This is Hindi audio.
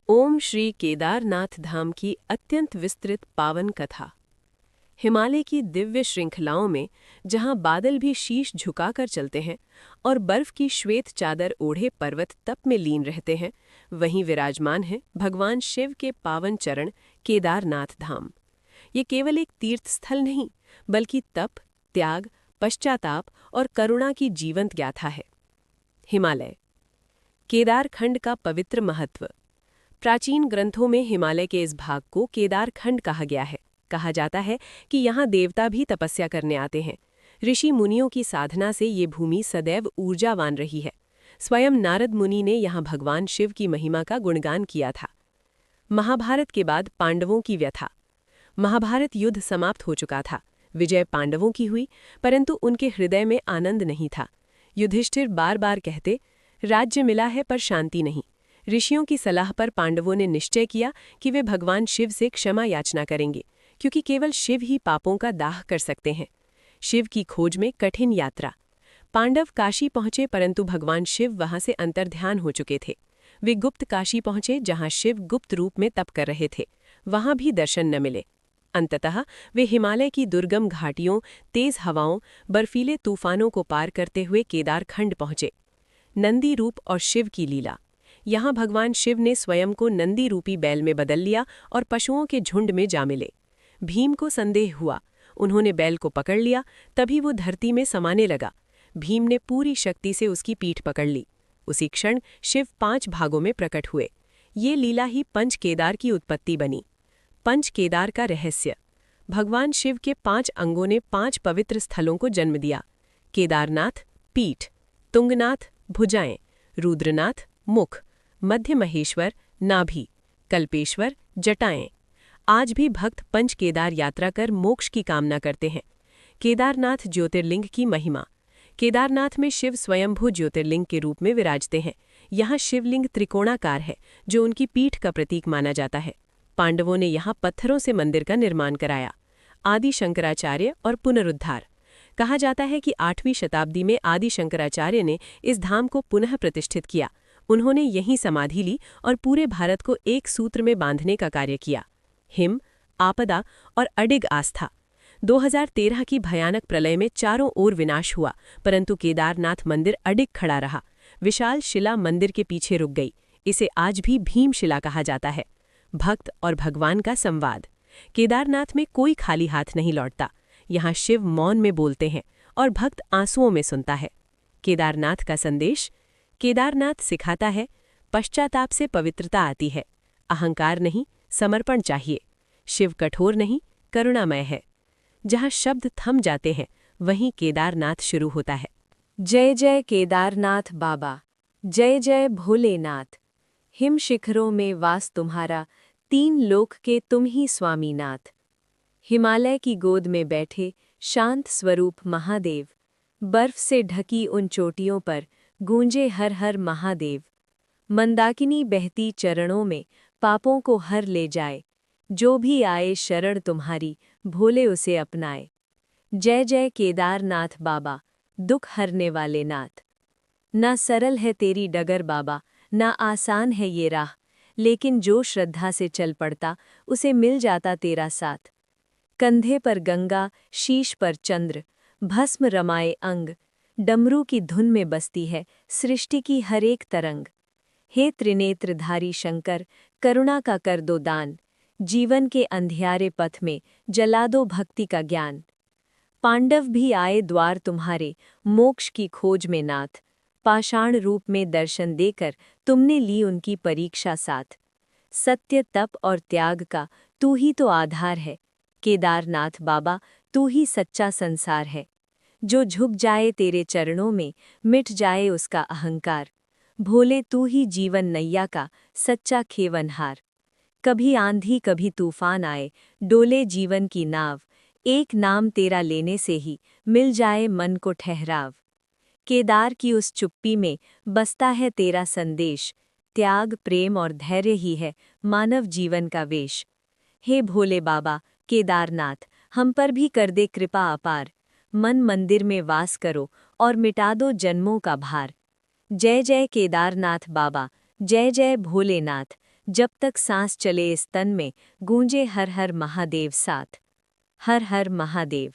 ओम श्री केदारनाथ धाम की अत्यंत विस्तृत पावन कथा। हिमालय की दिव्य श्रृंखलाओं में जहां बादल भी शीश झुकाकर चलते हैं और बर्फ की श्वेत चादर ओढ़े पर्वत तप में लीन रहते हैं, वहीं विराजमान है भगवान शिव के पावन चरण केदारनाथ धाम। ये केवल एक तीर्थ स्थल नहीं, बल्कि तप, त्याग, पश्चाताप और करुणा की जीवंत गाथा है। हिमालय केदारखंड का पवित्र महत्व। प्राचीन ग्रंथों में हिमालय के इस भाग को केदारखंड कहा गया है। कहा जाता है कि यहाँ देवता भी तपस्या करने आते हैं। ऋषि मुनियों की साधना से ये भूमि सदैव ऊर्जावान रही है। स्वयं नारद मुनि ने यहाँ भगवान शिव की महिमा का गुणगान किया था। महाभारत के बाद पांडवों की व्यथा। महाभारत युद्ध समाप्त हो चुका था। विजय पांडवों की हुई, परंतु उनके हृदय में आनंद नहीं था। युधिष्ठिर बार बार कहते, राज्य मिला है पर शांति नहीं। ऋषियों की सलाह पर पांडवों ने निश्चय किया कि वे भगवान शिव से क्षमा याचना करेंगे, क्योंकि केवल शिव ही पापों का दाह कर सकते हैं। शिव की खोज में कठिन यात्रा। पांडव काशी पहुंचे, परंतु भगवान शिव वहां से अंतर्ध्यान हो चुके थे। वे गुप्त काशी पहुंचे, जहां शिव गुप्त रूप में तप कर रहे थे। वहां भी दर्शन न मिले। अंततः वे हिमालय की दुर्गम घाटियों, तेज हवाओं, बर्फीले तूफानों को पार करते हुए केदारखंड पहुंचे। नंदी रूप और शिव की लीला। यहाँ भगवान शिव ने स्वयं को नंदी रूपी बैल में बदल लिया और पशुओं के झुंड में जा मिले। भीम को संदेह हुआ। उन्होंने बैल को पकड़ लिया, तभी वो धरती में समाने लगा। भीम ने पूरी शक्ति से उसकी पीठ पकड़ ली। उसी क्षण शिव 5 भागों में प्रकट हुए। ये लीला ही पंच केदार की उत्पत्ति बनी। पंच केदार का रहस्य। भगवान शिव के 5 अंगों ने 5 पवित्र स्थलों को जन्म दिया। केदारनाथ पीठ, तुंगनाथ भुजाएं, रुद्रनाथ मुख, मध्य महेश्वर नाभि, कल्पेश्वर जटाएं। आज भी भक्त पंच केदार यात्रा कर मोक्ष की कामना करते हैं। केदारनाथ ज्योतिर्लिंग की महिमा। केदारनाथ में शिव स्वयंभू ज्योतिर्लिंग के रूप में विराजते हैं। यहाँ शिवलिंग त्रिकोणाकार है, जो उनकी पीठ का प्रतीक माना जाता है। पांडवों ने यहाँ पत्थरों से मंदिर का निर्माण कराया। आदि शंकराचार्य और पुनरुद्धार। कहा जाता है कि 8वीं शताब्दी में आदि शंकराचार्य ने इस धाम को पुनः प्रतिष्ठित किया। उन्होंने यहीं समाधि ली और पूरे भारत को एक सूत्र में बांधने का कार्य किया। हिम, आपदा और अडिग आस्था। 2013 की भयानक प्रलय में चारों ओर विनाश हुआ, परंतु केदारनाथ मंदिर अडिग खड़ा रहा। विशाल शिला मंदिर के पीछे रुक गई। इसे आज भी भीमशिला कहा जाता है। भक्त और भगवान का संवाद। केदारनाथ में कोई खाली हाथ नहीं लौटता। यहाँ शिव मौन में बोलते हैं और भक्त आंसुओं में सुनता है। केदारनाथ का संदेश। केदारनाथ सिखाता है, पश्चाताप से पवित्रता आती है। अहंकार नहीं, समर्पण चाहिए। शिव कठोर नहीं, करुणामय है। जहाँ शब्द थम जाते हैं, वहीं केदारनाथ शुरू होता है। जय जय केदारनाथ बाबा, जय जय भोलेनाथ। हिम शिखरों में वास तुम्हारा, 3 लोक के तुम ही स्वामीनाथ। हिमालय की गोद में बैठे शांत स्वरूप महादेव। बर्फ से ढकी उन चोटियों पर गूंजे हर हर महादेव। मंदाकिनी बहती चरणों में पापों को हर ले जाए। जो भी आए शरण तुम्हारी, भोले उसे अपनाए। जय जय केदारनाथ बाबा, दुख हरने वाले नाथ। ना सरल है तेरी डगर बाबा, ना आसान है ये राह, लेकिन जो श्रद्धा से चल पड़ता, उसे मिल जाता तेरा साथ। कंधे पर गंगा, शीश पर चंद्र, भस्म रमाए अंग। डमरू की धुन में बसती है सृष्टि की हर एक तरंग। हे त्रिनेत्रधारी शंकर, करुणा का कर दो दान। जीवन के अंधियारे पथ में जला दो भक्ति का ज्ञान। पांडव भी आए द्वार तुम्हारे, मोक्ष की खोज में नाथ। पाषाण रूप में दर्शन देकर तुमने ली उनकी परीक्षा साथ। सत्य, तप और त्याग का तू ही तो आधार है। केदारनाथ बाबा, तू ही सच्चा संसार है। जो झुक जाए तेरे चरणों में, मिट जाए उसका अहंकार। भोले, तू ही जीवन नैया का सच्चा खेवनहार। कभी आंधी कभी तूफान आए, डोले जीवन की नाव। एक नाम तेरा लेने से ही मिल जाए मन को ठहराव। केदार की उस चुप्पी में बसता है तेरा संदेश। त्याग, प्रेम और धैर्य ही है मानव जीवन का वेश। हे भोले बाबा केदारनाथ, हम पर भी कर दे कृपा अपार। मन मंदिर में वास करो और मिटा दो जन्मों का भार। जय जय केदारनाथ बाबा, जय जय भोलेनाथ। जब तक सांस चले इस तन में गूंजे हर हर महादेव साथ। हर हर महादेव।